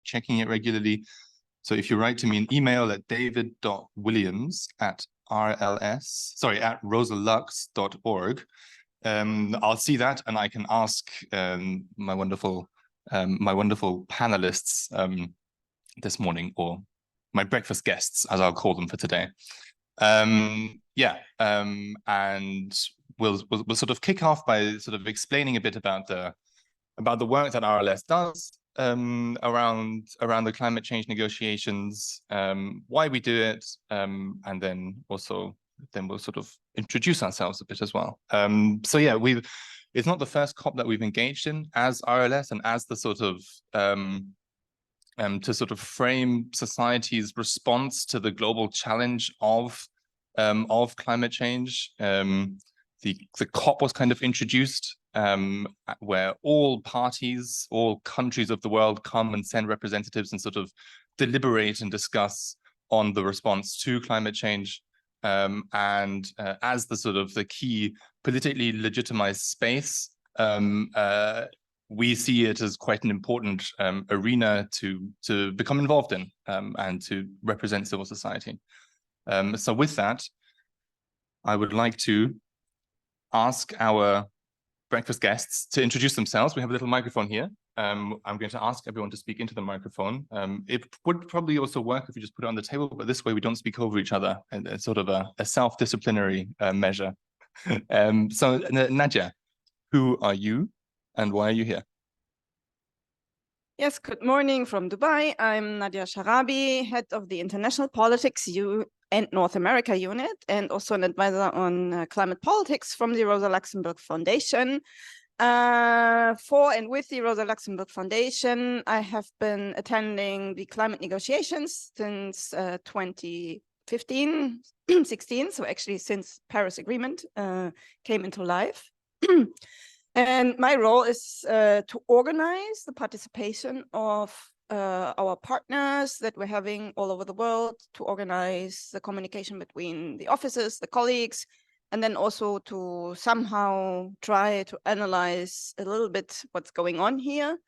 checking it regularly. So if you write to me an email at david.williams@rosalux.org, I'll see that and I can ask my wonderful panelists this morning, or my breakfast guests, as I'll call them for today. And we'll sort of kick off by sort of explaining a bit about the work that RLS does around the climate change negotiations, why we do it, and then we'll sort of introduce ourselves a bit as well. So yeah, it's not the first COP that we've engaged in as RLS, and as the sort of to sort of frame society's response to the global challenge of climate change. The COP was kind of introduced, where all parties, all countries of the world come and send representatives and sort of deliberate and discuss on the response to climate change. As the sort of the key politically legitimized space, we see it as quite an important arena to become involved in and to represent civil society. So with that, I would like to ask our breakfast guests to introduce themselves. We have a little microphone here. I'm going to ask everyone to speak into the microphone. It would probably also work if you just put it on the table, but this way we don't speak over each other, and it's sort of a self-disciplinary measure. So Nadja, who are you and why are you here? Yes, good morning from Dubai. I'm Nadja Charaby, head of the International Politics and North America unit, and also an advisor on climate politics from the Rosa Luxemburg Foundation. For and with the Rosa Luxemburg Foundation, I have been attending the climate negotiations since 2015, 16, so actually since Paris Agreement came into life. And my role is to organize the participation of our partners that we're having all over the world, to organize the communication between the offices, the colleagues, and then also to somehow try to analyze a little bit what's going on here.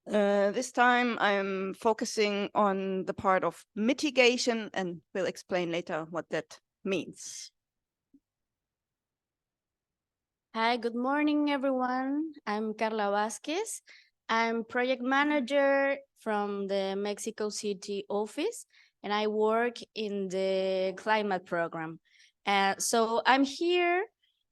This time I'm focusing on the part of mitigation, and we'll explain later what that means. Hi, good morning, everyone. I'm Carla Vazquez. I'm project manager from the Mexico City office, and I work in the climate program. So I'm here.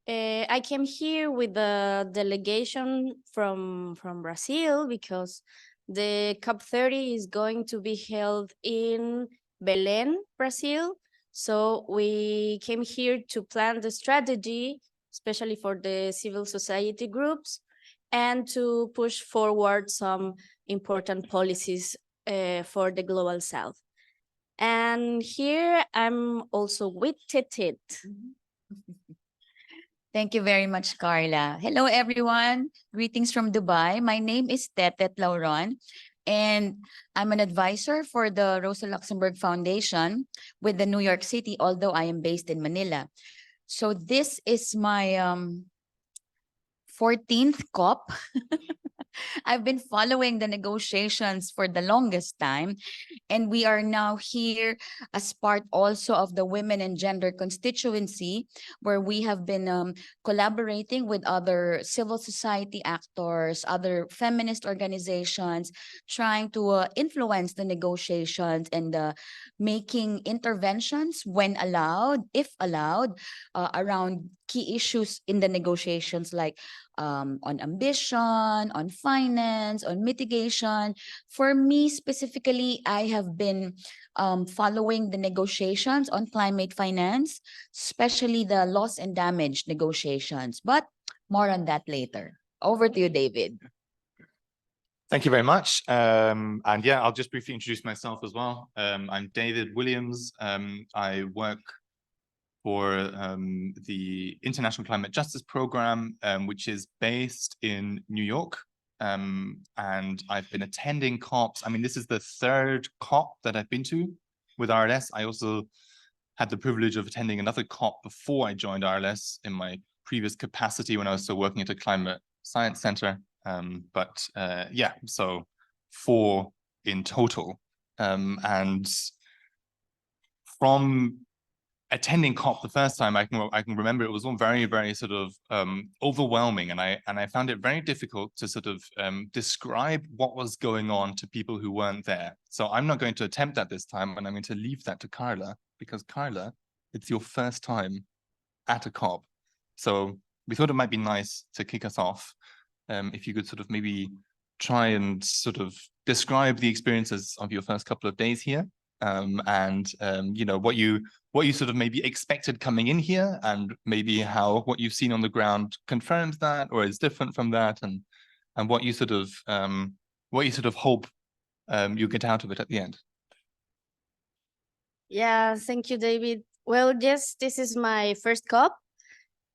I came here with the delegation from Brazil because the COP30 is going to be held in Belém, Brazil. So we came here to plan the strategy, especially for the civil society groups, and to push forward some important policies for the Global South. And here I'm also with Tetet. Thank you very much, Carla. Hello, everyone. Greetings from Dubai. My name is Tetet Lauron, and I'm an advisor for the Rosa Luxemburg Foundation with the New York City, although I am based in Manila. So this is my 14th COP. I've been following the negotiations for the longest time, and we are now here as part also of the Women and Gender Constituency, where we have been collaborating with other civil society actors, other feminist organizations, trying to influence the negotiations and making interventions when allowed, if allowed, around key issues in the negotiations, like on ambition, on finance, on mitigation. For me specifically, I have been following the negotiations on climate finance, especially the loss and damage negotiations, but more on that later. Over to you, David. Thank you very much. And yeah, I'll just briefly introduce myself as well. I'm David Williams. I work for the International Climate Justice Program, which is based in New York. And I've been attending COPs. I mean, this is the third COP that I've been to with RLS. I also had the privilege of attending another COP before I joined RLS in my previous capacity when I was still working at a climate science center. Yeah, so 4 in total. And from attending COP the first time, I can remember it was all very, very sort of overwhelming, and I found it very difficult to sort of describe what was going on to people who weren't there. So I'm not going to attempt that this time, and I'm going to leave that to Carla, because Carla, it's your first time at a COP. So we thought it might be nice to kick us off, if you could sort of maybe try and sort of describe the experiences of your first couple of days here, and you know, what you sort of maybe expected coming in here, and maybe how what you've seen on the ground confirms that or is different from that, and what you sort of hope you get out of it at the end. Yeah, thank you, David. Well, yes, this is my first COP,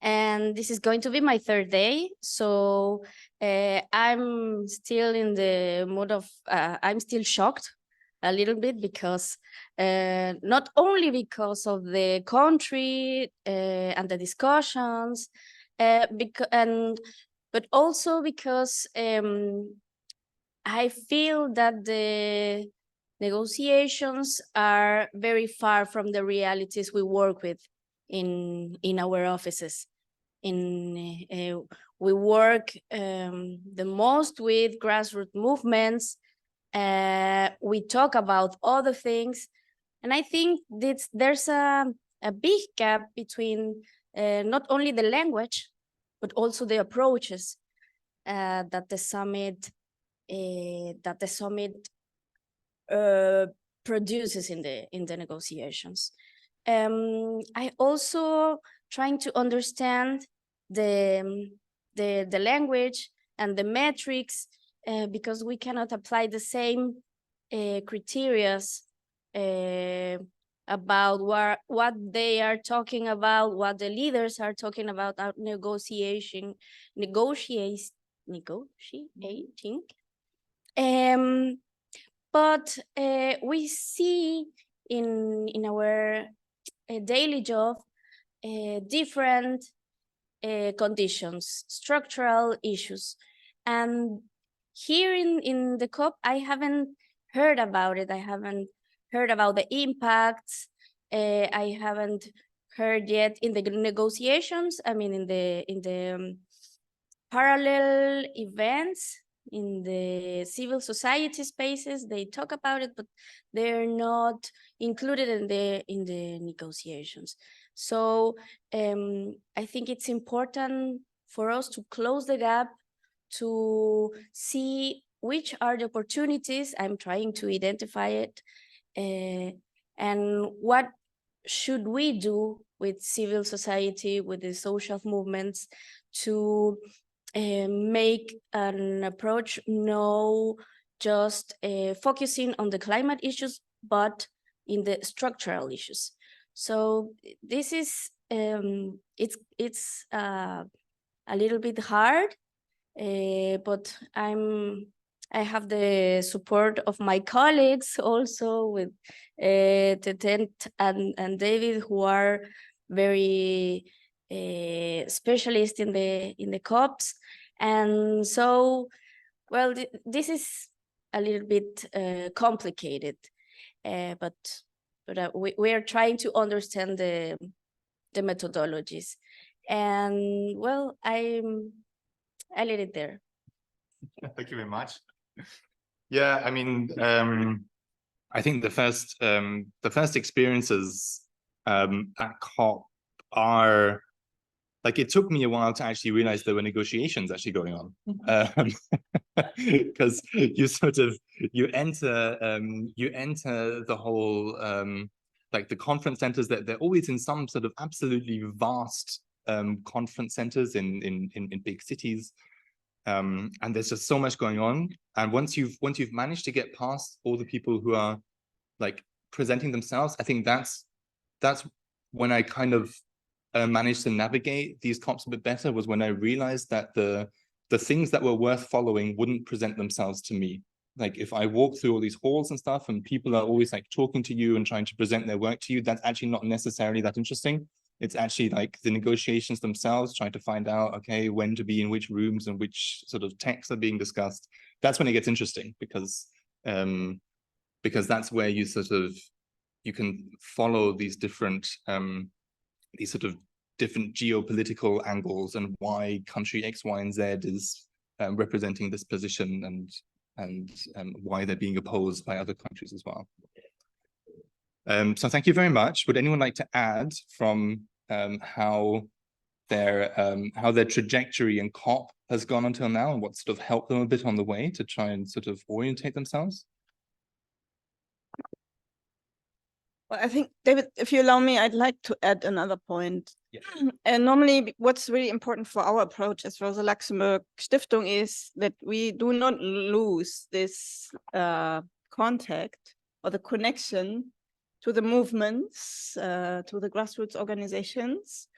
and this is going to be my third day. So I'm still in the mood of, I'm still shocked a little bit, because not only because of the country and the discussions, but also because I feel that the negotiations are very far from the realities we work with in our offices. We work the most with grassroots movements. We talk about other things, and I think there's a big gap between not only the language, but also the approaches that the summit produces in the negotiations. I also trying to understand the language and the metrics, because we cannot apply the same criteria about what they are talking about, what the leaders are talking about negotiating. But we see in our daily job different conditions, structural issues. And here in the COP, I haven't heard about it. I haven't heard about the impacts. I haven't heard yet in the negotiations. I mean, in the parallel events, in the civil society spaces, they talk about it, but they're not included in the negotiations. So I think it's important for us to close the gap, to see which are the opportunities. I'm trying to identify it, and what should we do with civil society, with the social movements, to make an approach no just focusing on the climate issues, but in the structural issues. So this is it's a little bit hard, but I have the support of my colleagues also, with Tetet and David, who are very specialist in the COPs. And so, well, this is a little bit complicated, but we are trying to understand the methodologies. And well, I leave it there. Thank you very much. Yeah, I mean, I think the first experiences at COP are, like, it took me a while to actually realize there were negotiations actually going on, because you enter the whole like the conference centers, that they're always in some sort of absolutely vast conference centers in big cities. And there's just so much going on. And once you've managed to get past all the people who are like presenting themselves, I think that's when I kind of managed to navigate these COPs a bit better, was when I realized that the things that were worth following wouldn't present themselves to me. Like, if I walk through all these halls and stuff and people are always like talking to you and trying to present their work to you, that's actually not necessarily that interesting. It's actually like the negotiations themselves, trying to find out, okay, when to be in which rooms and which sort of texts are being discussed. That's when it gets interesting, because because that's where you you can follow these sort of different geopolitical angles and why country X, Y, and Z is representing this position and why they're being opposed by other countries as well. So thank you very much. Would anyone like to add from how their trajectory in COP has gone until now and what sort of helped them a bit on the way to try and sort of orientate themselves? Well, I think, David, if you allow me, I'd like to add another point. Yeah. And normally what's really important for our approach as Rosa Luxemburg Stiftung is that we do not lose this contact or the connection to the movements, to the grassroots organizations.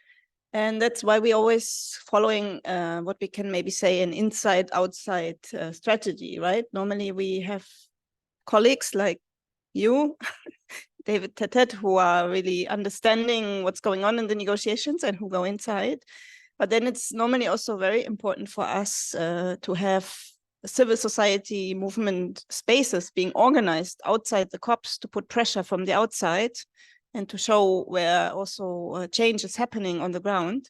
And that's why we always following what we can maybe say an inside-outside strategy, right? Normally we have colleagues like you, David, Tetet, who are really understanding what's going on in the negotiations and who go inside. But then it's normally also very important for us to have civil society movement spaces being organized outside the COPs to put pressure from the outside and to show where also change is happening on the ground.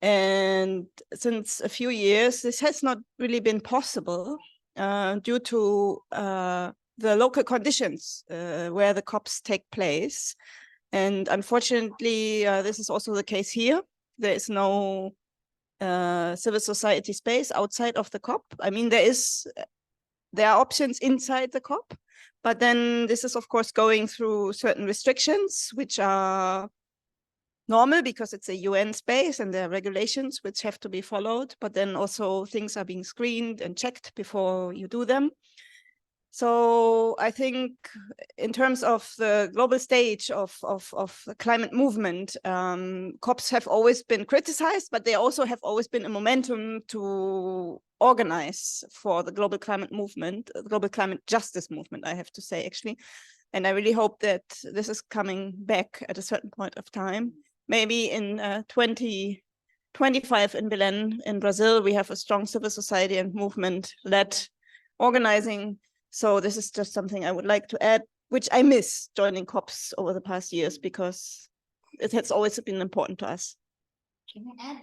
And since a few years, this has not really been possible due to the local conditions where the COPs take place. And unfortunately, this is also the case here. There is no civil society space outside of the COP. I mean, there are options inside the COP, but then this is, of course, going through certain restrictions, which are normal because it's a UN space and there are regulations which have to be followed, but then also things are being screened and checked before you do them. So I think in terms of the global stage of the climate movement, COPs have always been criticized, but they also have always been a momentum to organize for the global climate movement, the global climate justice movement, I have to say, actually. And I really hope that this is coming back at a certain point of time. Maybe in 2025 in Belém, in Brazil, we have a strong civil society and movement-led organizing. So this is just something I would like to add, which I miss joining COPs over the past years because it has always been important to us. Can I add?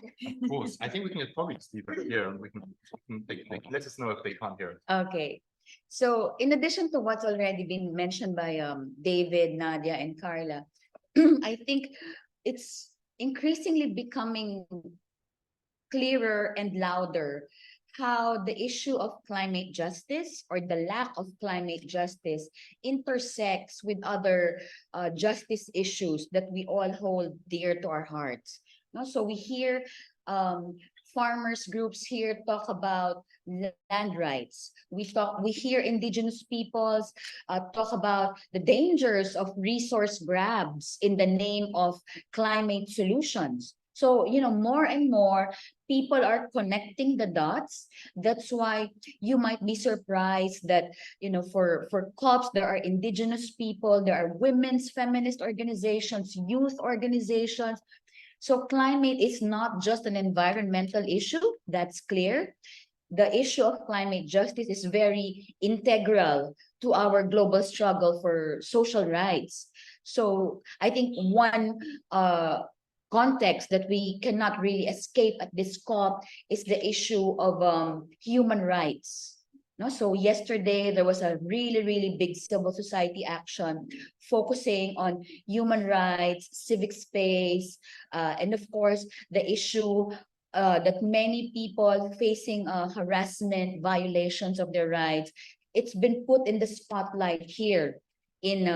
Of course. I think we can probably just leave it here and we can let us know if they can't hear it. Okay. So in addition to what's already been mentioned by David, Nadja, and Carla, I think it's increasingly becoming clearer and louder how the issue of climate justice or the lack of climate justice intersects with other justice issues that we all hold dear to our hearts. So we hear farmers groups here talk about land rights. We hear indigenous peoples talk about the dangers of resource grabs in the name of climate solutions. So, more and more people are connecting the dots. That's why you might be surprised that, for COPs, there are indigenous people, there are women's feminist organizations, youth organizations. So climate is not just an environmental issue, that's clear. The issue of climate justice is very integral to our global struggle for social rights. So I think one context that we cannot really escape at this COP is the issue of human rights. So yesterday, there was a really, really big civil society action focusing on human rights, civic space, and of course, the issue that many people facing harassment, violations of their rights, it's been put in the spotlight here in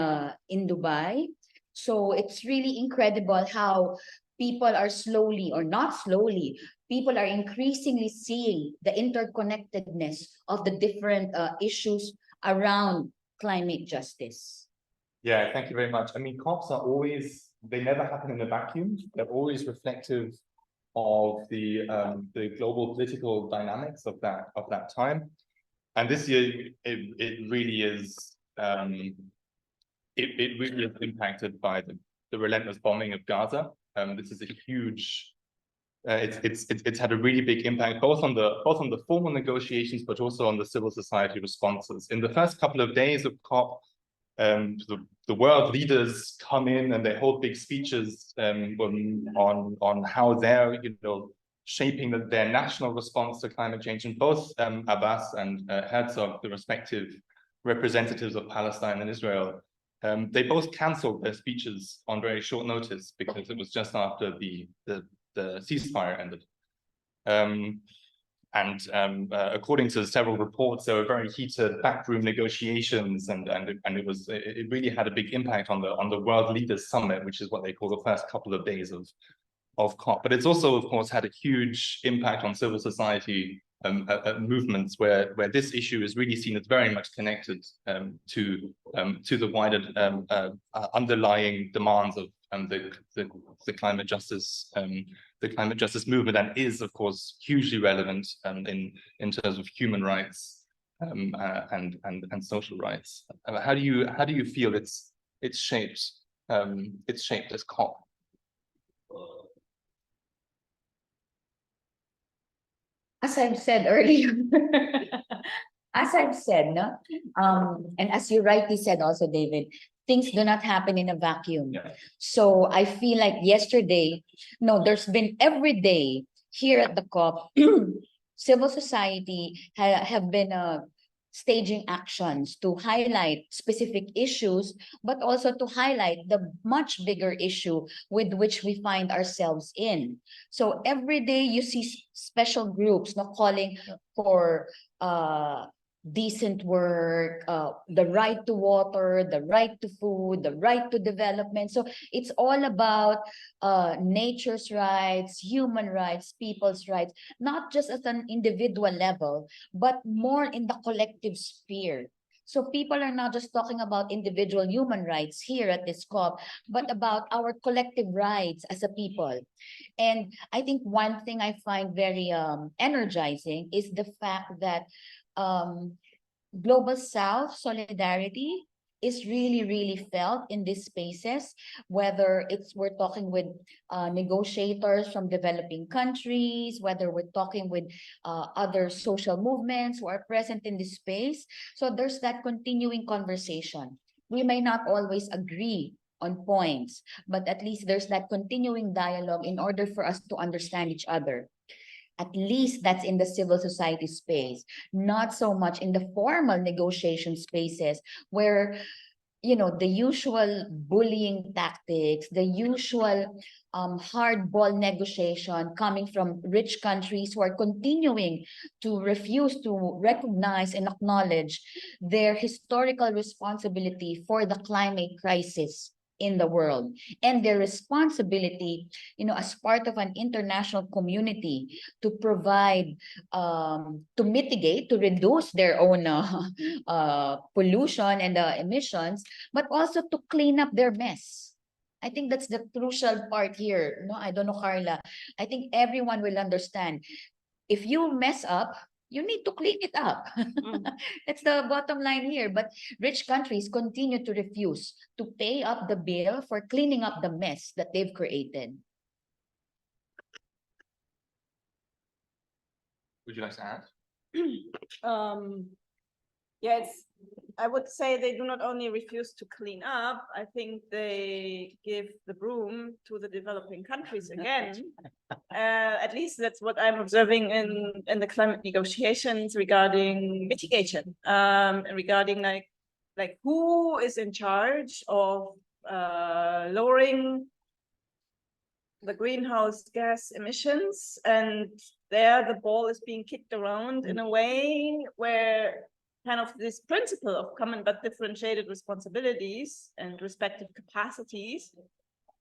Dubai. So it's really incredible how people are slowly, or not slowly, people are increasingly seeing the interconnectedness of the different issues around climate justice. Yeah, thank you very much. I mean, COPs are always, they never happen in a vacuum. They're always reflective of the global political dynamics of that time. And this year, it really is, it really is impacted by the relentless bombing of Gaza. This is a huge it's had a really big impact both on the formal negotiations, but also on the civil society responses. In the first couple of days of COP, the world leaders come in and they hold big speeches on how they're shaping their national response to climate change. And both Abbas and Herzog, the respective representatives of Palestine and Israel, they both cancelled their speeches on very short notice because it was just after the ceasefire ended. According to several reports, there were very heated backroom negotiations, and it really had a big impact on the World Leaders Summit, which is what they call the first couple of days of COP. But it's also, of course, had a huge impact on civil society movements where this issue is really seen as very much connected to the wider underlying demands of the climate justice movement, and is, of course, hugely relevant in terms of human rights and social rights. How do you feel it's shaped this COP? As I've said earlier, no? And as you rightly said also, David, things do not happen in a vacuum. Yeah. So I feel like yesterday, no, there's been every day here at the COP, civil society have been staging actions to highlight specific issues, but also to highlight the much bigger issue with which we find ourselves in. So every day you see special groups calling for decent work, the right to water, the right to food, the right to development. So it's all about nature's rights, human rights, people's rights, not just at an individual level, but more in the collective sphere. So people are not just talking about individual human rights here at this COP, but about our collective rights as a people. And I think one thing I find very energizing is the fact that Global South solidarity is really felt in these spaces, whether we're talking with negotiators from developing countries, whether we're talking with other social movements who are present in this space. So there's that continuing conversation. We may not always agree on points, but at least there's that continuing dialogue in order for us to understand each other. At least that's in the civil society space, not so much in the formal negotiation spaces where, the usual bullying tactics, the usual hardball negotiation coming from rich countries who are continuing to refuse to recognize and acknowledge their historical responsibility for the climate crisis in the world, and their responsibility, as part of an international community to provide, to mitigate, to reduce their own pollution and emissions, but also to clean up their mess. I think that's the crucial part here. No, I don't know, Carla. I think everyone will understand. If you mess up, you need to clean it up. That's the bottom line here. But rich countries continue to refuse to pay up the bill for cleaning up the mess that they've created. Would you like to add? Yes, I would say they do not only refuse to clean up, I think they give the broom to the developing countries again. At least that's what I'm observing in the climate negotiations regarding mitigation, regarding like who is in charge of lowering the greenhouse gas emissions, and there the ball is being kicked around in a way where kind of this principle of common but differentiated responsibilities and respective capacities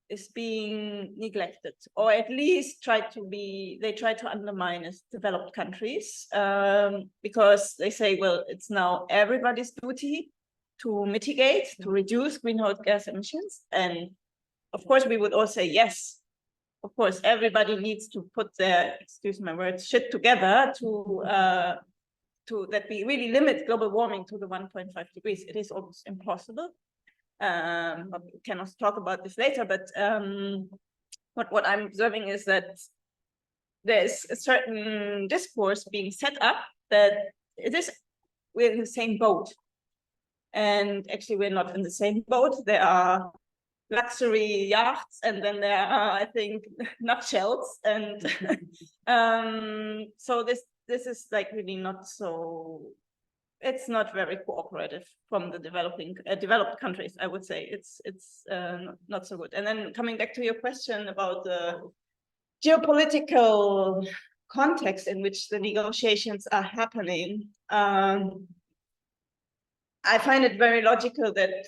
is being neglected, or at least they try to undermine as developed countries, because they say, well, it's now everybody's duty to mitigate, to reduce greenhouse gas emissions. And of course, we would all say, yes, of course, everybody needs to put their, excuse my words, shit together to that we really limit global warming to the 1.5 degrees. It is almost impossible. But we can also talk about this later, but what I'm observing is that there's a certain discourse being set up that we're in the same boat. And actually, we're not in the same boat. There are luxury yachts, and then there are, I think, nutshells. And so this is like really not so. It's not very cooperative from the developed countries. I would say it's not so good. And then coming back to your question about the geopolitical context in which the negotiations are happening, I find it very logical that,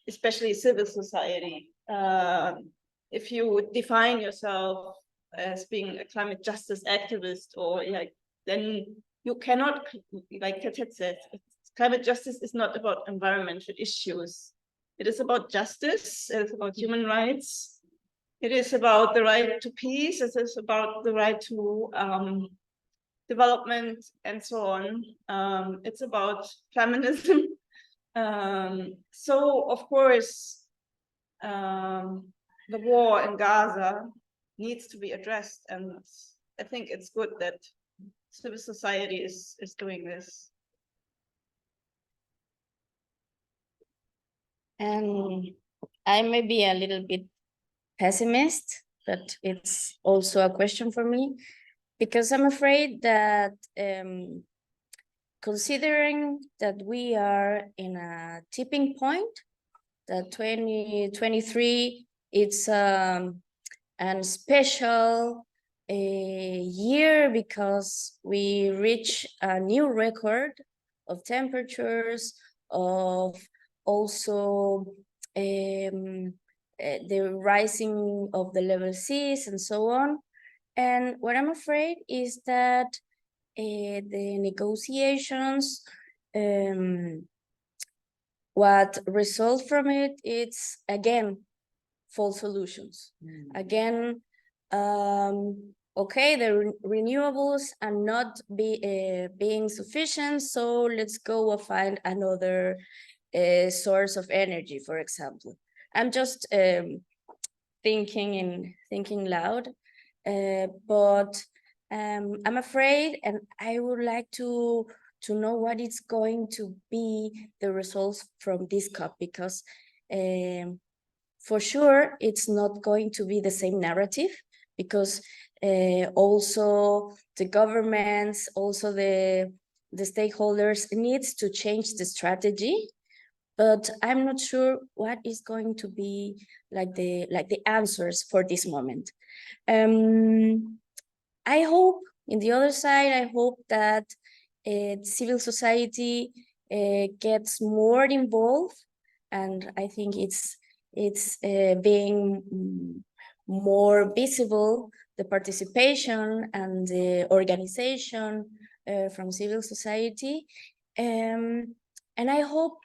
especially civil society, if you define yourself as being a climate justice activist, or like, then you cannot, like Tetet said, climate justice is not about environmental issues. It is about justice. It is about human rights. It is about the right to peace. It is about the right to development and so on. It's about feminism. So, of course, the war in Gaza needs to be addressed, and I think it's good that civil society is doing this. And I may be a little bit pessimist, but it's also a question for me, because I'm afraid that considering that we are in a tipping point, that 2023, it's a special year because we reach a new record of temperatures, of also the rising of the level seas and so on. And what I'm afraid is that the negotiations, what results from it, it's again false solutions. Again, okay, the renewables are not being sufficient, so let's go and find another source of energy, for example. I'm just thinking loud, but I'm afraid, and I would like to know what is going to be the results from this COP, because for sure it's not going to be the same narrative, because also the governments, also the stakeholders needs to change the strategy. But I'm not sure what is going to be like the answers for this moment. I hope, in the other side, I hope that civil society gets more involved, and I think it's being more visible, the participation and the organization from civil society, and I hope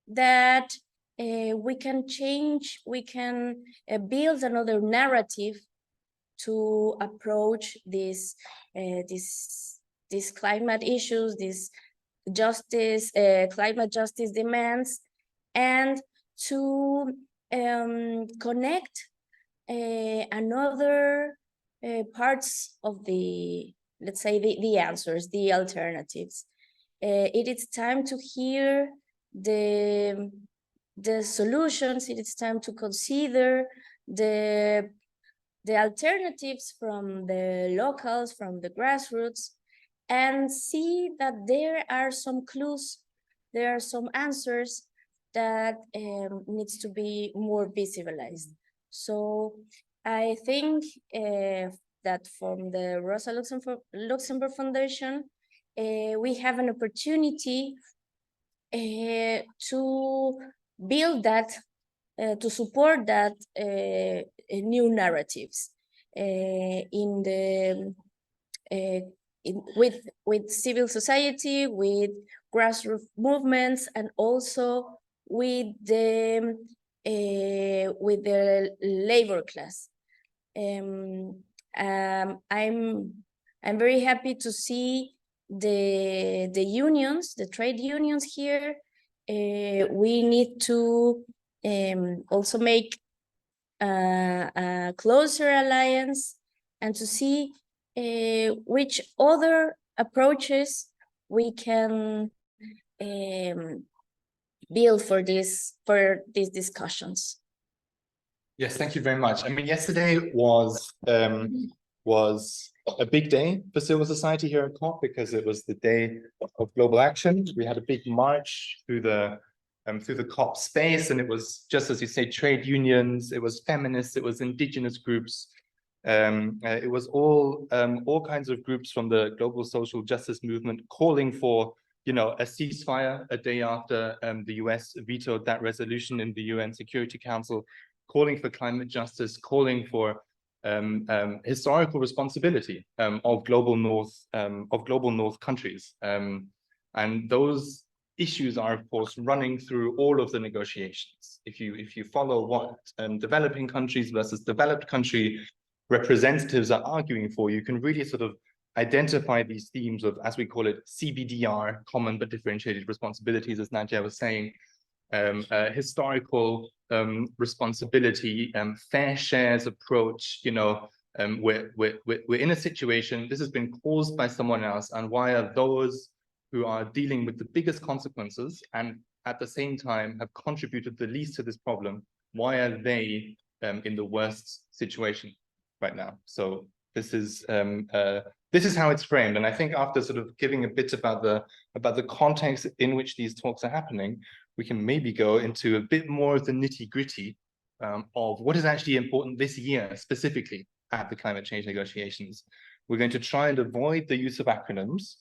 that we can change, we can build another narrative to approach these climate issues, these climate justice demands, and to connect another parts of the, let's say, the answers, the alternatives. It is time to hear the solutions. It is time to consider the alternatives from the locals, from the grassroots, and see that there are some clues, there are some answers that needs to be more visibilized. So I think that from the Rosa Luxemburg Foundation, we have an opportunity to build that, to support that new narratives with civil society, with grassroots movements, and also with the labor class. I'm very happy to see the unions, the trade unions here. We need to also make a closer alliance, and to see which other approaches we can build for these discussions. Yes, thank you very much. I mean, yesterday was a big day for civil society here at COP because it was the day of global action. We had a big march through the COP space, and it was, just as you say, trade unions, it was feminists, it was indigenous groups, it was all kinds of groups from the global social justice movement calling for, you know, a ceasefire a day after the US vetoed that resolution in the UN Security Council, calling for climate justice, calling for historical responsibility of global North countries, and those issues are, of course, running through all of the negotiations. If you follow what developing countries versus developed country representatives are arguing for, you can really sort of identify these themes of, as we call it, CBDR, common but differentiated responsibilities, as Nadja was saying, historical responsibility, fair shares approach. You know, we're in a situation, this has been caused by someone else, and why are those who are dealing with the biggest consequences and at the same time have contributed the least to this problem, why are they in the worst situation right now? So this is how it's framed, and I think after sort of giving a bit about the context in which these talks are happening, we can maybe go into a bit more of the nitty-gritty of what is actually important this year, specifically at the climate change negotiations. We're going to try and avoid the use of acronyms,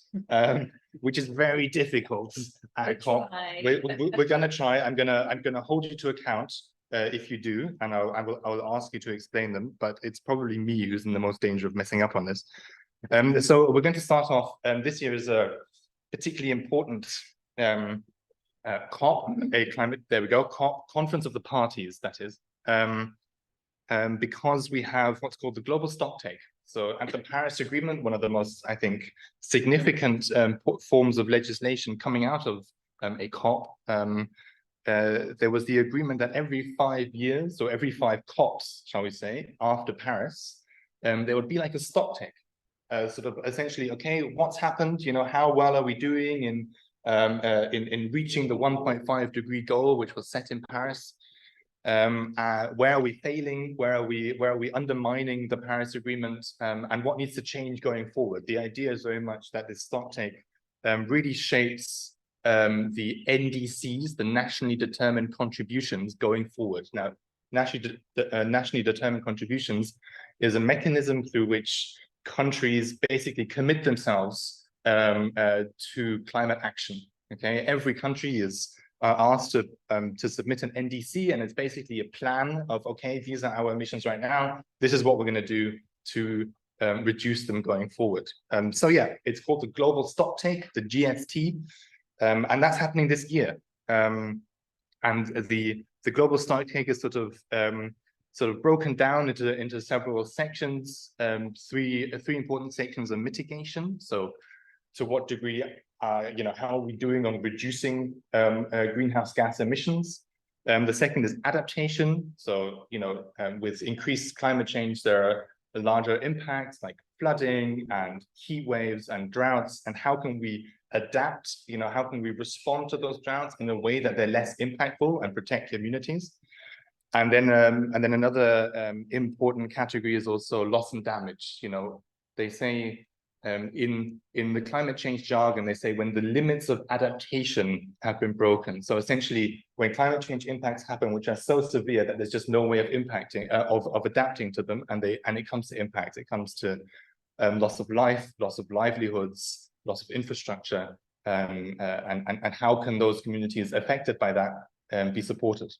which is very difficult at COP. We're going to try. I'm gonna hold you to account if you do, and I will ask you to explain them. But it's probably me who's in the most danger of messing up on this. So we're going to start off. This year is a particularly important COP, COP, Conference of the Parties, that is, because we have what's called the global stocktake. So at the Paris Agreement, one of the most, I think, significant forms of legislation coming out of a COP, there was the agreement that every 5 years, or every 5 COPs, shall we say, after Paris, there would be like a stocktake. Sort of essentially, okay, what's happened? You know, how well are we doing in reaching the 1.5 degree goal, which was set in Paris? Where are we failing? Where are we undermining the Paris Agreement? And what needs to change going forward? The idea is very much that this stocktake really shapes the NDCs, the nationally determined contributions going forward. Now, nationally determined contributions is a mechanism through which countries basically commit themselves to climate action. Okay, every country is asked to submit an NDC, and it's basically a plan of, okay, these are our emissions right now. This is what we're going to do to reduce them going forward. So yeah, it's called the Global Stocktake, the GST, and that's happening this year. And the Global Stocktake is sort of broken down into several sections. Three important sections are mitigation. So to what degree, you know, how are we doing on reducing greenhouse gas emissions? The second is adaptation. So, you know, with increased climate change, there are larger impacts like flooding and heat waves and droughts. And how can we adapt? You know, how can we respond to those droughts in a way that they're less impactful and protect communities? And then another important category is also loss and damage. You know, they say in the climate change jargon, they say when the limits of adaptation have been broken. So essentially, when climate change impacts happen, which are so severe that there's just no way of impacting, of adapting to them, and it comes to impact. It comes to loss of life, loss of livelihoods, loss of infrastructure, and how can those communities affected by that be supported?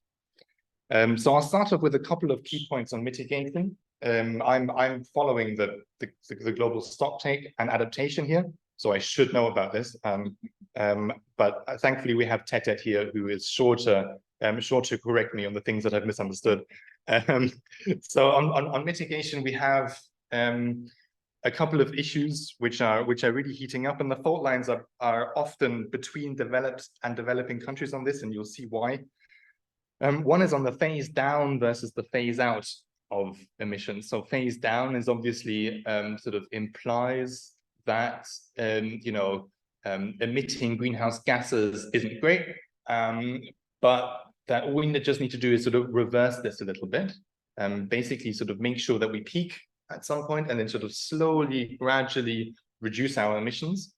So I'll start off with a couple of key points on mitigation. I'm following the global stocktake and adaptation here, so I should know about this. But thankfully we have Tetet here, who is sure to correct me on the things that I've misunderstood. So on mitigation, we have a couple of issues which are really heating up, and the fault lines are often between developed and developing countries on this, and you'll see why. One is on the phase down versus the phase out emissions. So phase down is obviously sort of implies that emitting greenhouse gases isn't great, but that all we just need to do is sort of reverse this a little bit, basically sort of make sure that we peak at some point and then sort of slowly, gradually reduce our emissions.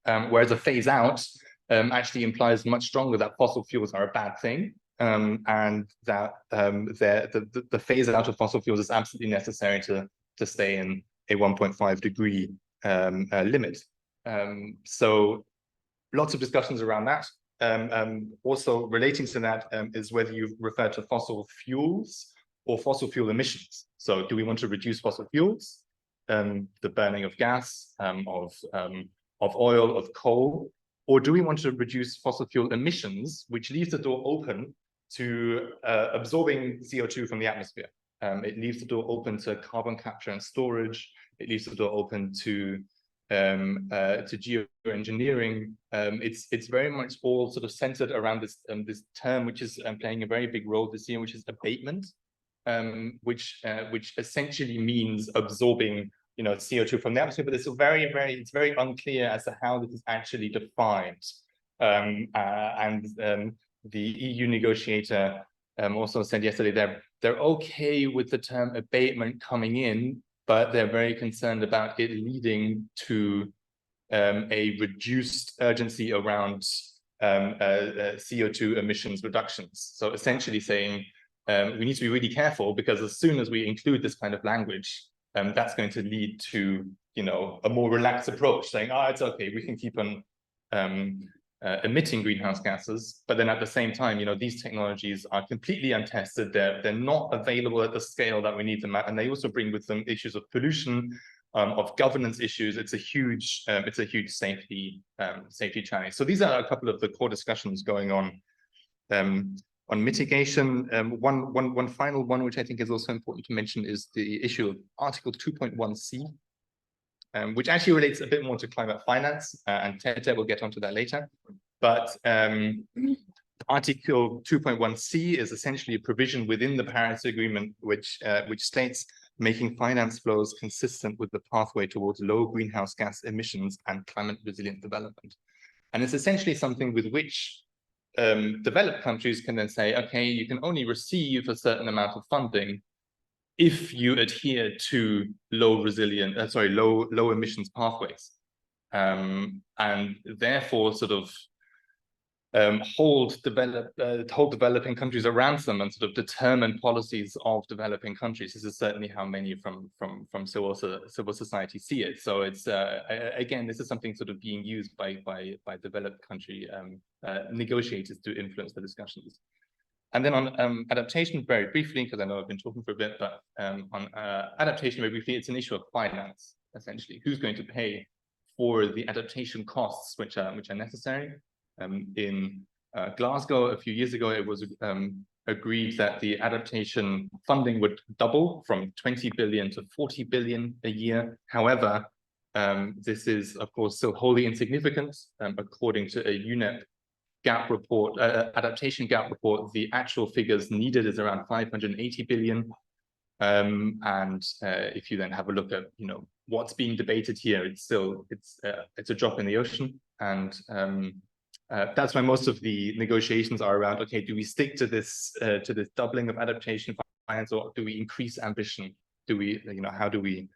Whereas a phase out actually implies much stronger that fossil fuels are a bad thing, and that the phase out of fossil fuels is absolutely necessary to stay in a 1.5 degree limit. So lots of discussions around that. Also relating to that is whether you refer to fossil fuels or fossil fuel emissions. So do we want to reduce fossil fuels, the burning of gas, of oil, of coal, or do we want to reduce fossil fuel emissions, which leaves the door open to absorbing CO2 from the atmosphere? It leaves the door open to carbon capture and storage. It leaves the door open to geoengineering. It's very much all sort of centered around this this term, which is playing a very big role this year, which is abatement, which essentially means absorbing CO2 from the atmosphere, but it's very unclear as to how this is actually defined. The EU negotiator also said yesterday they're okay with the term abatement coming in, but they're very concerned about it leading to a reduced urgency around CO2 emissions reductions. So essentially saying we need to be really careful, because as soon as we include this kind of language, that's going to lead to a more relaxed approach, saying, oh, it's okay, we can keep on emitting greenhouse gases, but then at the same time, these technologies are completely untested. They're not available at the scale that we need them at, and they also bring with them issues of pollution, of governance issues. It's a huge safety challenge. So these are a couple of the core discussions going on mitigation. One final one, which I think is also important to mention, is the issue of Article 2.1c, which actually relates a bit more to climate finance, and Tetet will get onto that later. But Article 2.1c is essentially a provision within the Paris Agreement, which states making finance flows consistent with the pathway towards low greenhouse gas emissions and climate resilient development. And it's essentially something with which developed countries can then say, okay, you can only receive a certain amount of funding if you adhere to low emissions pathways, and therefore sort of hold developing countries around ransom and sort of determine policies of developing countries. This is certainly how many from civil society see it. So it's again, this is something sort of being used by developed country negotiators to influence the discussions. And then on adaptation, very briefly, because I know I've been talking for a bit, but on adaptation, very briefly, it's an issue of finance, essentially. Who's going to pay for the adaptation costs which are necessary? In Glasgow a few years ago, it was agreed that the adaptation funding would double from 20 billion to 40 billion a year. However, this is, of course, still wholly insignificant. According to a UNEP gap report, adaptation gap report, the actual figures needed is around 580 billion. If you then have a look at what's being debated here, it's a drop in the ocean, and that's why most of the negotiations are around, okay, do we stick to this doubling of adaptation finance, or do we increase ambition? Do we, how do we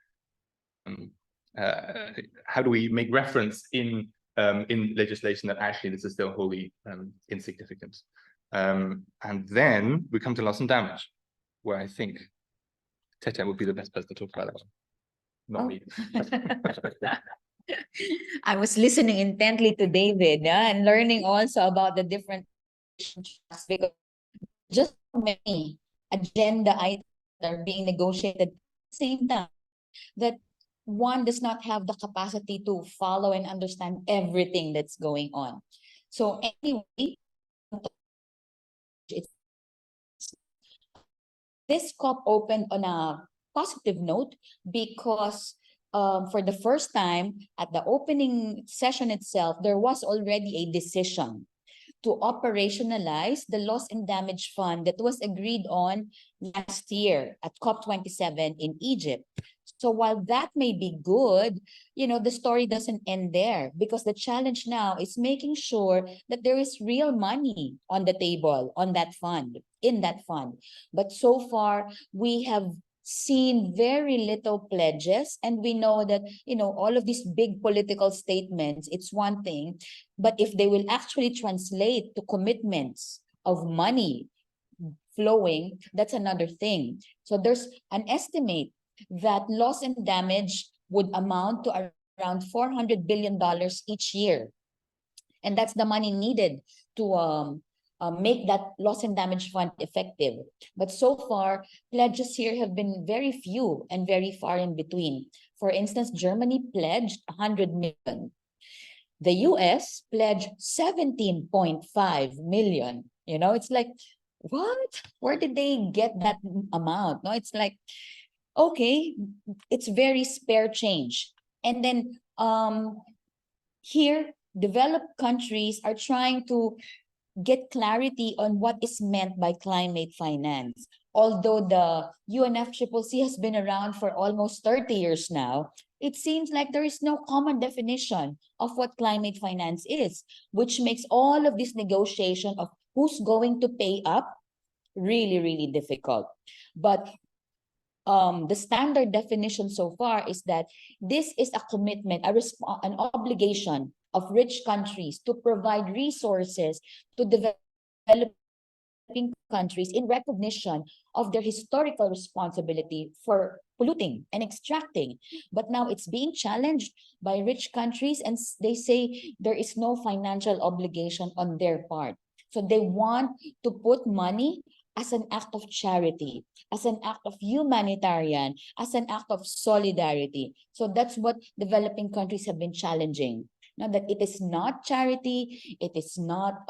make reference in legislation that actually this is still wholly insignificant? And then we come to loss and damage, where I think Tetet would be the best person to talk about that one. Not me. I was listening intently to David, and learning also about the different, because just so many agenda items that are being negotiated at the same time that one does not have the capacity to follow and understand everything that's going on. So anyway, this COP opened on a positive note, because for the first time at the opening session itself, there was already a decision to operationalize the loss and damage fund that was agreed on last year at COP27 in Egypt. So while that may be good, the story doesn't end there, because the challenge now is making sure that there is real money on the table on that fund, in that fund. But so far, we have seen very little pledges, and we know that all of these big political statements, it's one thing, but if they will actually translate to commitments of money flowing, that's another thing. So there's an estimate that loss and damage would amount to around $400 billion each year, and that's the money needed to make that loss and damage fund effective. But so far, pledges here have been very few and very far in between. For instance, Germany pledged 100 million. The US pledged 17.5 million. It's like, what? Where did they get that amount? No, it's like, okay, it's very spare change. And then here, developed countries are trying to get clarity on what is meant by climate finance. Although the UNFCCC has been around for almost 30 years now, it seems like there is no common definition of what climate finance is, which makes all of this negotiation of who's going to pay up really, really difficult. But the standard definition so far is that this is a commitment, an obligation of rich countries to provide resources to developing countries in recognition of their historical responsibility for polluting and extracting. But now it's being challenged by rich countries, and they say there is no financial obligation on their part. So they want to put money as an act of charity, as an act of humanitarian, as an act of solidarity. So that's what developing countries have been challenging. Now that it is not charity, it is not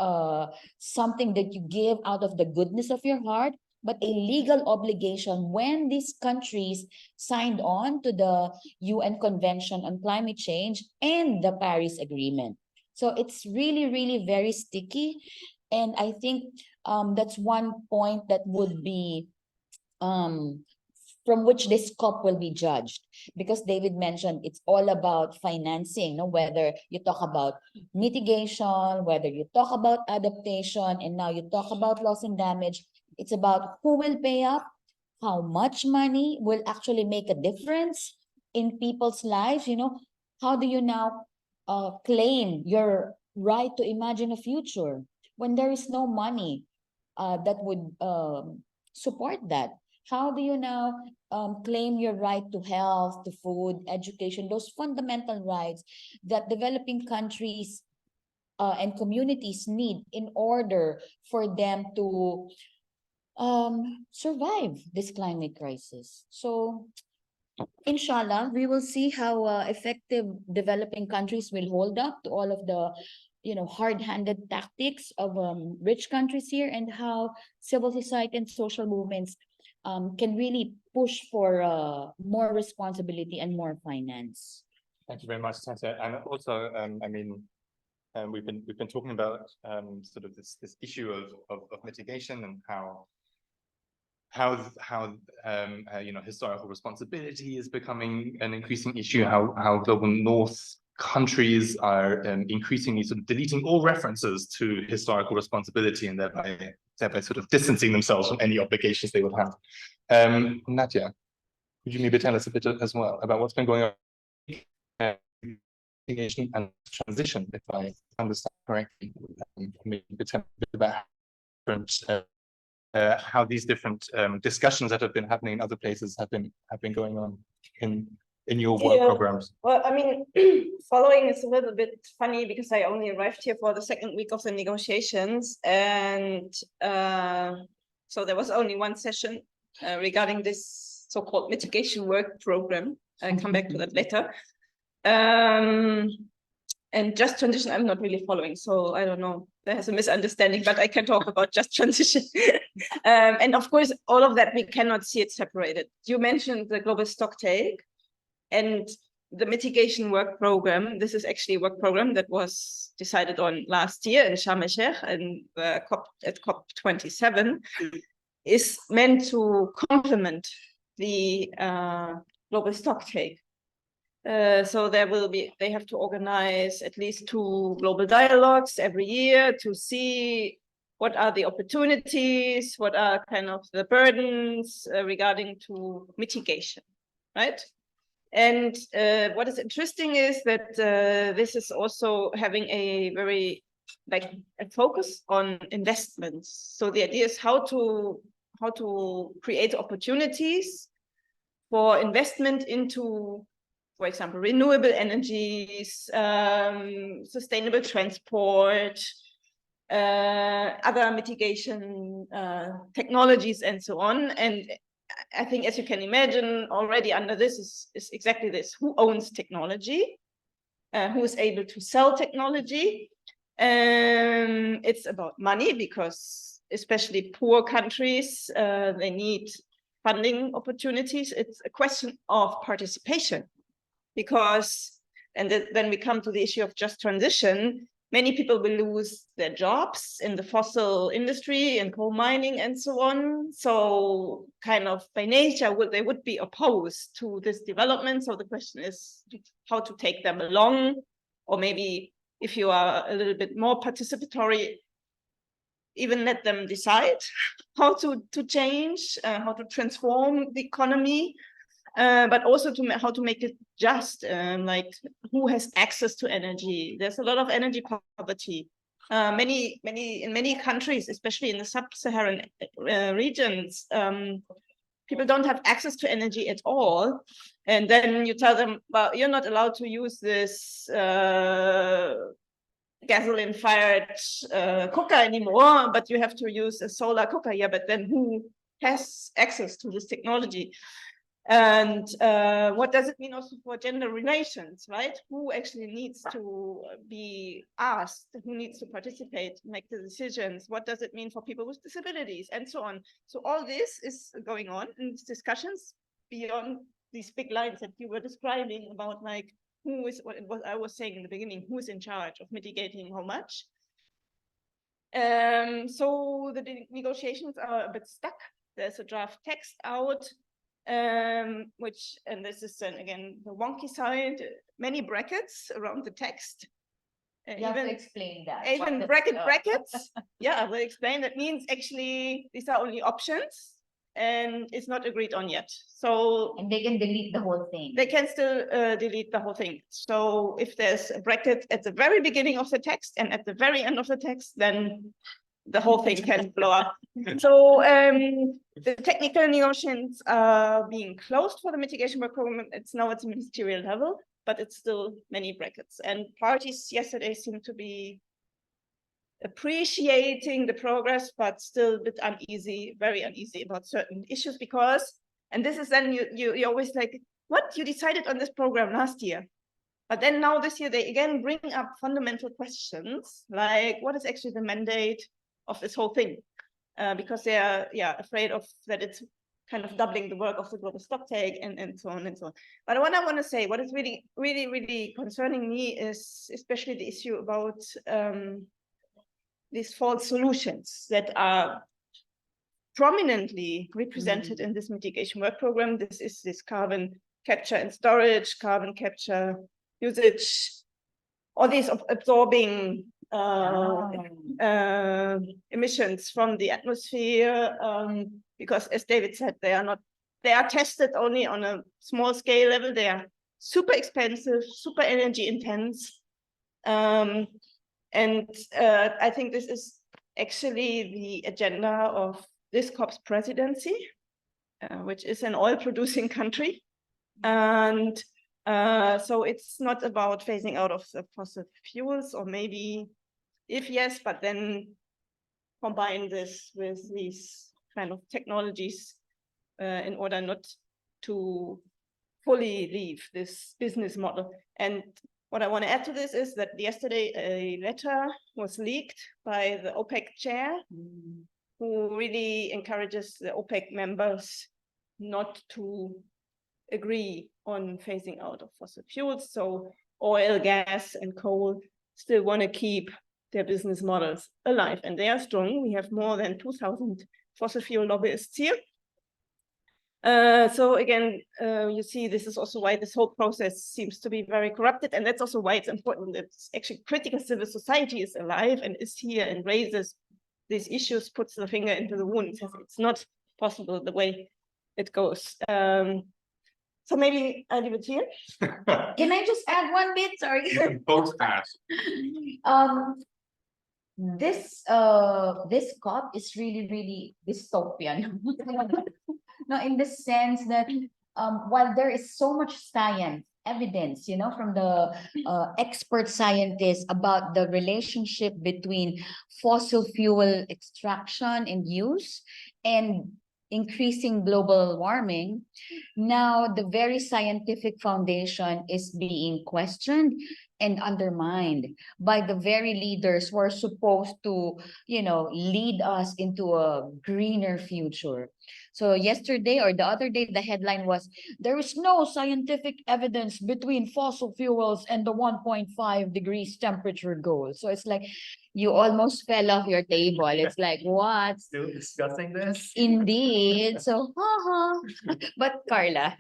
something that you give out of the goodness of your heart, but a legal obligation when these countries signed on to the UN Convention on Climate Change and the Paris Agreement. So it's really, really very sticky. And I think that's one point that would be from which this COP will be judged, because David mentioned it's all about financing, whether you talk about mitigation, whether you talk about adaptation, and now you talk about loss and damage. It's about who will pay up, how much money will actually make a difference in people's lives. How do you now claim your right to imagine a future when there is no money that would support that? How do you now claim your right to health, to food, education, those fundamental rights that developing countries and communities need in order for them to survive this climate crisis? So, inshallah, we will see how effective developing countries will hold up to all of the hard-handed tactics of rich countries here, and how civil society and social movements can really push for more responsibility and more finance. Thank you very much, Tetet. And also, we've been talking about sort of this issue of mitigation, and how historical responsibility is becoming an increasing issue. How global North countries are increasingly sort of deleting all references to historical responsibility, and thereby sort of distancing themselves from any obligations they would have. Nadja, could you maybe tell us a bit as well about what's been going on mitigation and transition, if I understand correctly? Maybe tell a bit about how these different discussions that have been happening in other places have been going on in your work programs. Well, following is a little bit funny because I only arrived here for the second week of the negotiations, and so there was only one session regarding this so-called mitigation work program. I'll come back to that later. And just transition, I'm not really following, so I don't know. There's a misunderstanding, but I can talk about just transition. And of course, all of that, we cannot see it separated. You mentioned the global stocktake, and the mitigation work program, this is actually a work program that was decided on last year in Sharm el-Sheikh and at COP27, is meant to complement the global stocktake. So they have to organize at least 2 global dialogues every year to see what are the opportunities, what are kind of the burdens regarding to mitigation, right? And what is interesting is that this is also having a very a focus on investments. So the idea is how to create opportunities for investment into, for example, renewable energies, sustainable transport, other mitigation technologies, and so on. And I think, as you can imagine, already under this is exactly this: who owns technology, who is able to sell technology. It's about money, because especially poor countries, they need funding opportunities. It's a question of participation, because, and then we come to the issue of just transition. Many people will lose their jobs in the fossil industry and coal mining and so on. So kind of by nature, they would be opposed to this development. So the question is how to take them along, or maybe if you are a little bit more participatory, even let them decide how to change, how to transform the economy. But also how to make it just, like who has access to energy. There's a lot of energy poverty. In many countries, especially in the sub-Saharan regions, people don't have access to energy at all. And then you tell them, well, you're not allowed to use this gasoline-fired cooker anymore, but you have to use a solar cooker. Yeah, but then who has access to this technology? And what does it mean also for gender relations, right? Who actually needs to be asked? Who needs to participate, make the decisions? What does it mean for people with disabilities, and so on? So all this is going on in discussions beyond these big lines that you were describing about, like, who is, what I was saying in the beginning, who is in charge of mitigating how much? So the negotiations are a bit stuck. There's a draft text out, which, and this is then again the wonky side, many brackets around the text. You have to explain that. Even brackets. Yeah, I will explain. That means actually these are only options, and it's not agreed on yet. So, and they can delete the whole thing. They can still delete the whole thing. So if there's a bracket at the very beginning of the text and at the very end of the text, then the whole thing can blow up. So the technical negotiations are being closed for the mitigation work program. It's now at the ministerial level, but it's still many brackets. And parties yesterday seem to be appreciating the progress, but still a bit uneasy, very uneasy about certain issues, because, and this is then you always like, what, you decided on this program last year, but then now this year they again bring up fundamental questions like, what is actually the mandate of this whole thing? Because they are afraid of that it's kind of doubling the work of the global stocktake and so on and so on. But what I want to say, what is really, really, really concerning me is especially the issue about these false solutions that are prominently represented in this mitigation work program. This is this carbon capture and storage, carbon capture usage, all these absorbing emissions from the atmosphere, because as David said, they are tested only on a small scale level. They are super expensive, super energy intense. And I think this is actually the agenda of this COP's presidency, which is an oil-producing country. And so it's not about phasing out of the fossil fuels, or maybe if yes, but then combine this with these kind of technologies in order not to fully leave this business model. And what I want to add to this is that yesterday a letter was leaked by the OPEC chair, who really encourages the OPEC members not to agree on phasing out of fossil fuels. So oil, gas, and coal still want to keep their business models alive, and they are strong. We have more than 2,000 fossil fuel lobbyists here. So again, you see, this is also why this whole process seems to be very corrupted, and that's also why it's important that actually critical civil society is alive and is here and raises these issues, puts the finger into the wound. It's not possible the way it goes. So maybe I'll leave it here. Can I just add one bit? Sorry. Both ask. This COP is really dystopian. No, in the sense that while there is so much science evidence, you know, from the expert scientists about the relationship between fossil fuel extraction and use and increasing global warming, now the very scientific foundation is being questioned and undermined by the very leaders who are supposed to, you know, lead us into a greener future. So yesterday or the other day, the headline was, there is no scientific evidence between fossil fuels and the 1.5 degrees temperature goal. So it's like, you almost fell off your table. It's like, what? Still discussing this? Indeed. So, but Carla.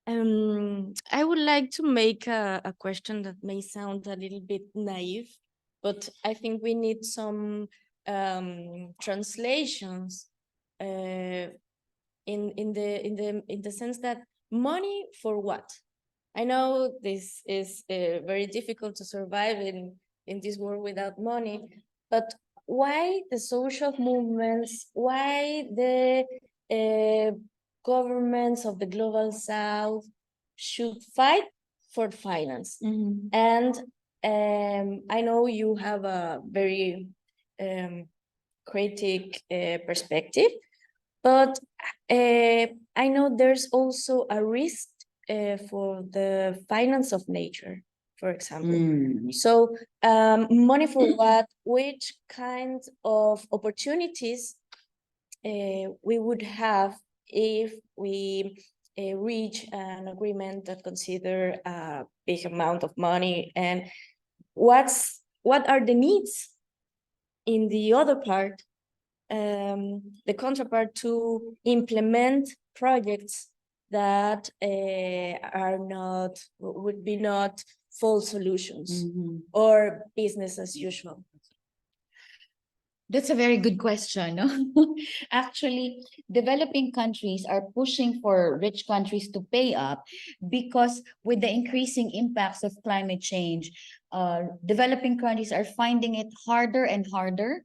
I would like to make a question that may sound a little bit naive, but I think we need some translations in the sense that money for what? I know this is very difficult to survive in this world without money, but why the social movements, why the governments of the global south should fight for finance? Mm-hmm. And I know you have a very critic perspective, but I know there's also a risk for the finance of nature, for example. So money for what? Which kind of opportunities we would have if we reach an agreement that consider a big amount of money, and what are the needs in the other part, the counterpart, to implement projects that would be not full solutions or business as usual? That's a very good question. No? Actually, developing countries are pushing for rich countries to pay up because with the increasing impacts of climate change, developing countries are finding it harder and harder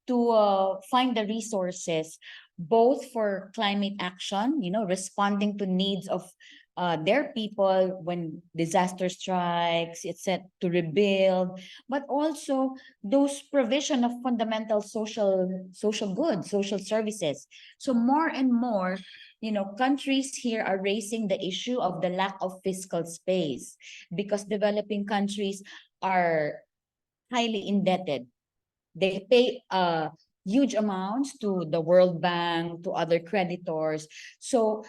to find the resources, both for climate action, you know, responding to needs of their people when disaster strikes, etc., to rebuild, but also those provision of fundamental social goods, social services. So more and more, you know, countries here are raising the issue of the lack of fiscal space because developing countries are highly indebted. They pay huge amounts to the World Bank, to other creditors. So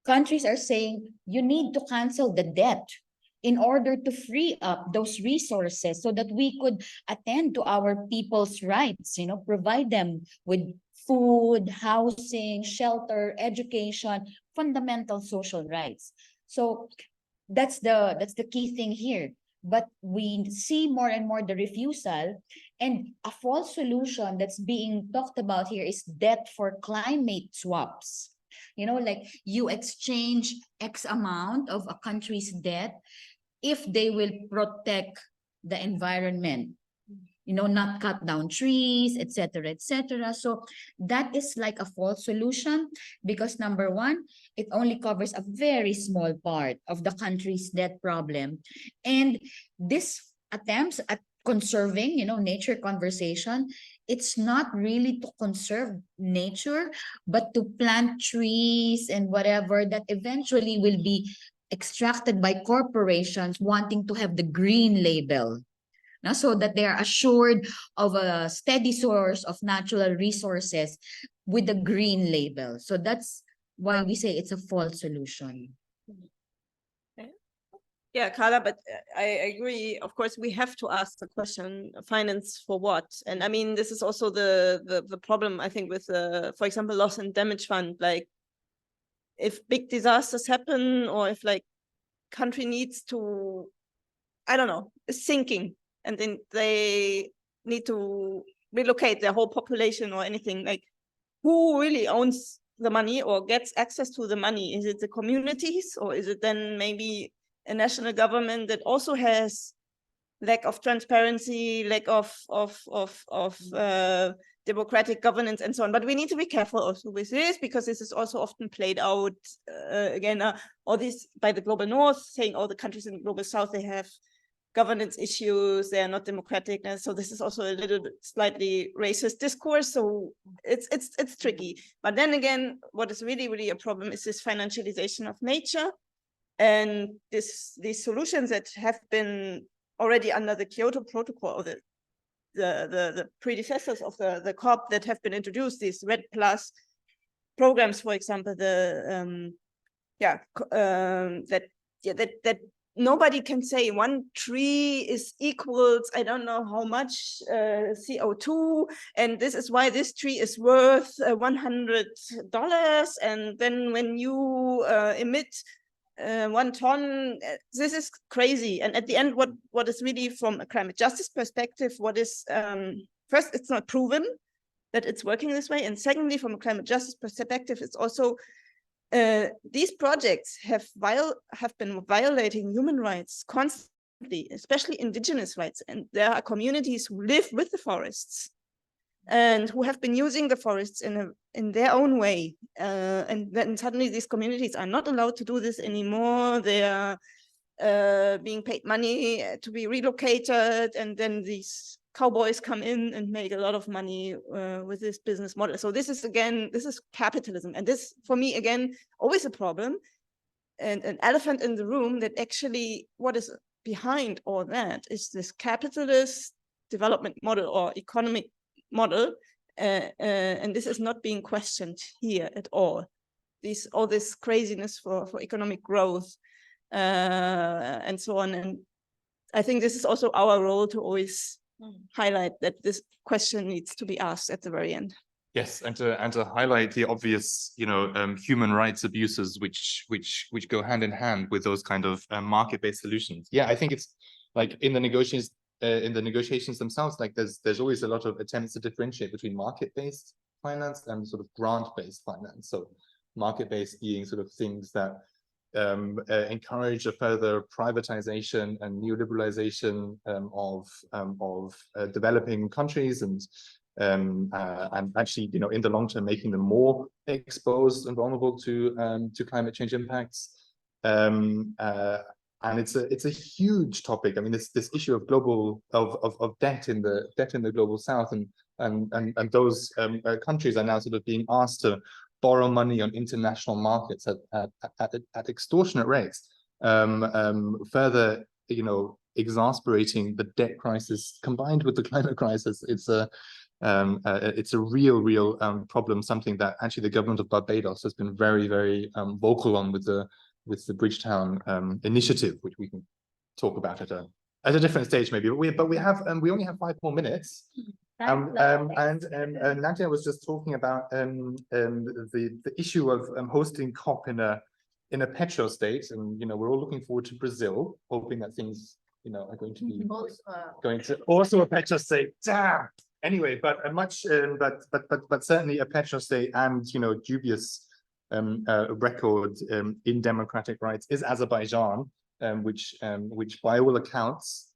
countries are saying you need to cancel the debt in order to free up those resources so that we could attend to our people's rights, you know, provide them with food, housing, shelter, education, fundamental social rights. So that's the key thing here. But we see more and more the refusal, and a false solution that's being talked about here is debt for climate swaps. You know, like you exchange X amount of a country's debt if they will protect the environment, you know, not cut down trees, etc., etc. So that is like a false solution because number one, it only covers a very small part of the country's debt problem. And this attempts at conserving, you know, nature conservation, it's not really to conserve nature, but to plant trees and whatever that eventually will be extracted by corporations wanting to have the green label. Now, so that they are assured of a steady source of natural resources with the green label. So that's why we say it's a false solution. Yeah, Carla, but I agree. Of course, we have to ask the question: finance for what? And I mean, this is also the problem, I think, with for example, loss and damage fund. Like, if big disasters happen, or if like country needs to, I don't know, is sinking, and then they need to relocate their whole population or anything, like, who really owns the money or gets access to the money? Is it the communities, or is it then maybe a national government that also has lack of transparency, lack of democratic governance and so on? But we need to be careful also with this, because this is also often played out again, all this by the global north, saying all the countries in the global south, they have governance issues, they are not democratic. And so this is also a little bit slightly racist discourse. So it's tricky. But then again, what is really, really a problem is this financialization of nature. And these solutions that have been already under the Kyoto Protocol, or the predecessors of the COP that have been introduced, these RED Plus programs, for example, that nobody can say one tree is equals, I don't know how much CO2, and this is why this tree is worth $100. And then when you emit 1 ton, this is crazy. And at the end, what is really, from a climate justice perspective, what is first, it's not proven that it's working this way, and secondly, from a climate justice perspective, it's also these projects have been violating human rights constantly, especially indigenous rights. And there are communities who live with the forests and who have been using the forests in their own way. And then suddenly these communities are not allowed to do this anymore. They are being paid money to be relocated, and then these cowboys come in and make a lot of money with this business model. So this is, again, this is capitalism. And this, for me, again, always a problem, and an elephant in the room, that actually what is behind all that is this capitalist development model or economic model. And this is not being questioned here at all. All this craziness for economic growth and so on. And I think this is also our role to always highlight that this question needs to be asked at the very end. Yes, and to highlight the obvious, human rights abuses which go hand in hand with those kind of market-based solutions. Yeah, I think it's like in the negotiations themselves, like there's always a lot of attempts to differentiate between market-based finance and sort of grant-based finance. So market-based being sort of things that encourage a further privatization and neoliberalization of developing countries, and actually, in the long term, making them more exposed and vulnerable to climate change impacts. And it's a huge topic. I mean, this issue of global debt in the global south, and those countries are now sort of being asked to borrow money on international markets at extortionate rates, further, exasperating the debt crisis combined with the climate crisis. It's a real problem, something that actually the government of Barbados has been very, very vocal on with the Bridgetown initiative, which we can talk about at a different stage maybe. But we only have 5 more minutes. And Nadja was just talking about the issue of hosting COP in a petrostate, and we're all looking forward to Brazil, hoping that things are going to be also a petrostate. Damn. Anyway, but a much but certainly a petrostate, and dubious record in democratic rights is Azerbaijan, which by all accounts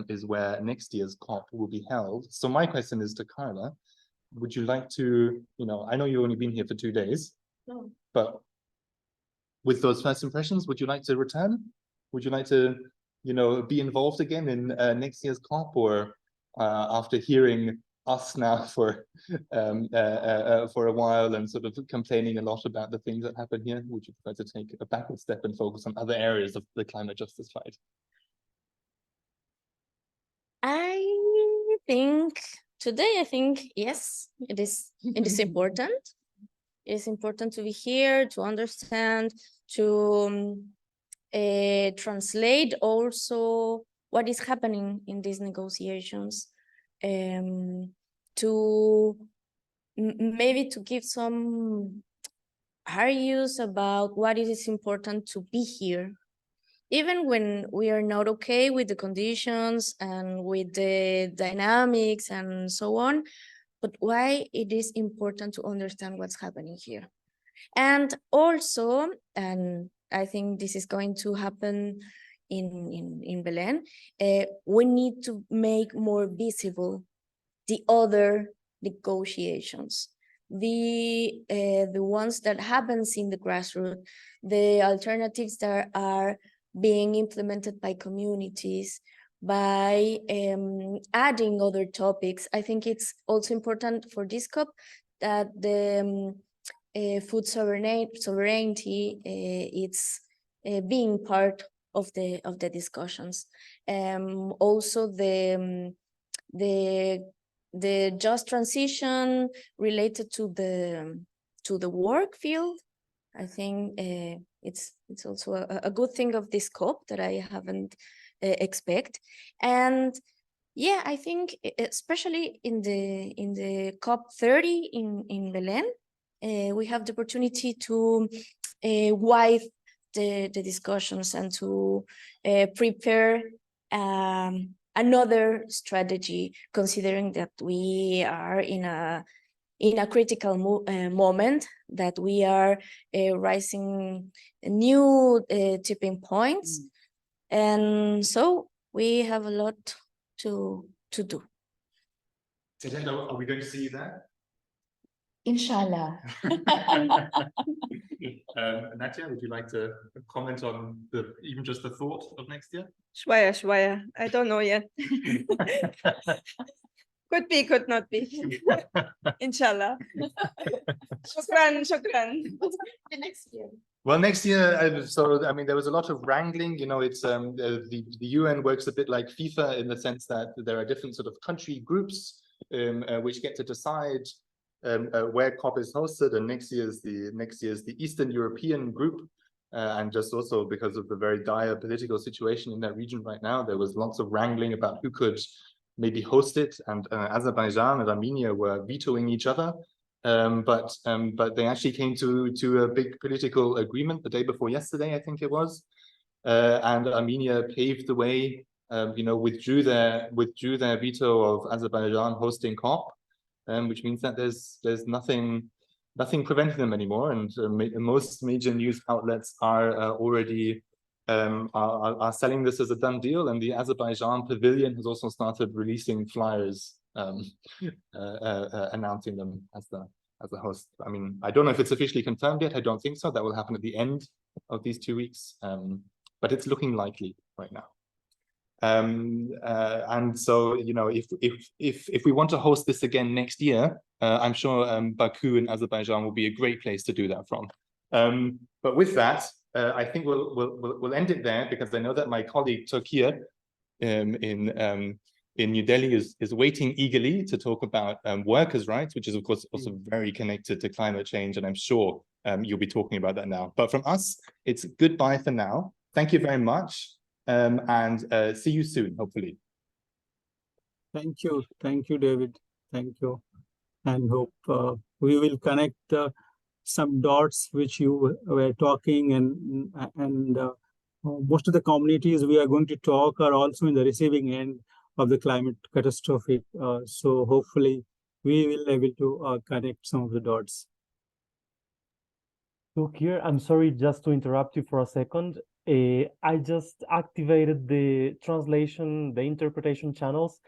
is where next year's COP will be held. So my question is to Carla: would you like to, I know you've only been here for 2 days, but with those first impressions, would you like to return? Would you like to, be involved again in next year's COP, or after hearing us now for a while and sort of complaining a lot about the things that happen here, would you prefer to take a backward step and focus on other areas of the climate justice fight? I think today, yes, it is important. It's important to be here, to understand, to translate also what is happening in these negotiations, to maybe to give some argues about what it is important to be here, even when we are not okay with the conditions and with the dynamics and so on, but why it is important to understand what's happening here. And also, and I think this is going to happen in Belén, we need to make more visible the other negotiations, the ones that happens in the grassroots, the alternatives that are being implemented by communities, by adding other topics. I think it's also important for this COP that the food sovereignty it's being part of the discussions. Also the just transition related to the work field. I think it's also a good thing of this COP that I haven't expect. And yeah, I think especially in the COP30 in Belén, we have the opportunity to widen the discussions and to prepare another strategy, considering that we are in a critical moment, that we are rising new tipping points, and so we have a lot to do. Tetet, are we going to see you there? Inshallah. Nadja, would you like to comment on even just the thought of next year? Shwaya. I don't know yet. Could be, could not be. Inshallah. Shukran. The next year. Well, next year, so I mean, there was a lot of wrangling. You know, it's the UN works a bit like FIFA in the sense that there are different sort of country groups which get to decide where COP is hosted, and next year's the Eastern European group, and just also because of the very dire political situation in that region right now, there was lots of wrangling about who could maybe host it, and Azerbaijan and Armenia were vetoing each other, but they actually came to a big political agreement the day before yesterday, I think it was, and Armenia paved the way, you know, withdrew their veto of Azerbaijan hosting COP. Which means that there's nothing preventing them anymore, and most major news outlets are already are selling this as a done deal, and the Azerbaijan pavilion has also started releasing flyers announcing them as the host. I mean, I don't know if it's officially confirmed yet. I don't think so. That will happen at the end of these 2 weeks, but it's looking likely right now. And so, you know, if we want to host this again next year, I'm sure Baku in Azerbaijan will be a great place to do that from. But with that, I think we'll end it there, because I know that my colleague Turkiya in New Delhi is waiting eagerly to talk about workers' rights, which is of course also very connected to climate change, and I'm sure you'll be talking about that now. But from us, it's goodbye for now. Thank you very much. And see you soon, hopefully. Thank you, David. Thank you, and hope we will connect some dots which you were talking, and most of the communities we are going to talk are also in the receiving end of the climate catastrophe. So hopefully we will be able to connect some of the dots. Look here, I'm sorry just to interrupt you for a second. I just activated the translation, the interpretation channels.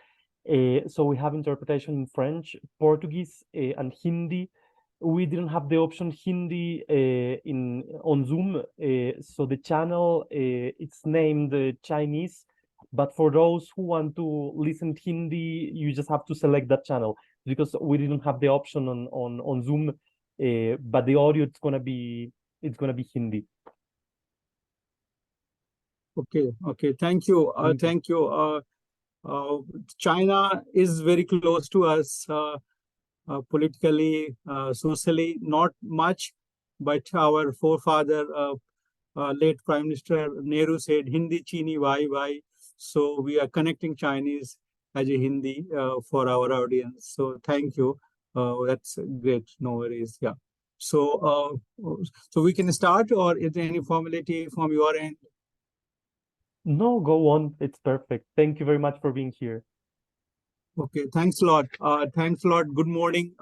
So we have interpretation in French, Portuguese, and Hindi. We didn't have the option Hindi on Zoom. So the channel, it's named Chinese. But for those who want to listen to Hindi, you just have to select that channel, because we didn't have the option on Zoom. But the audio, it's gonna be Hindi. Okay. Thank you. Thank you. China is very close to us. politically, socially, not much, but our forefather, late Prime Minister Nehru said, Hindi Chini why. So we are connecting Chinese as a Hindi for our audience. So thank you. That's great. No worries. Yeah. So, so we can start, or is there any formality from your end? No, go on. It's perfect. Thank you very much for being here. Okay, thanks a lot. Thanks a lot. Good morning.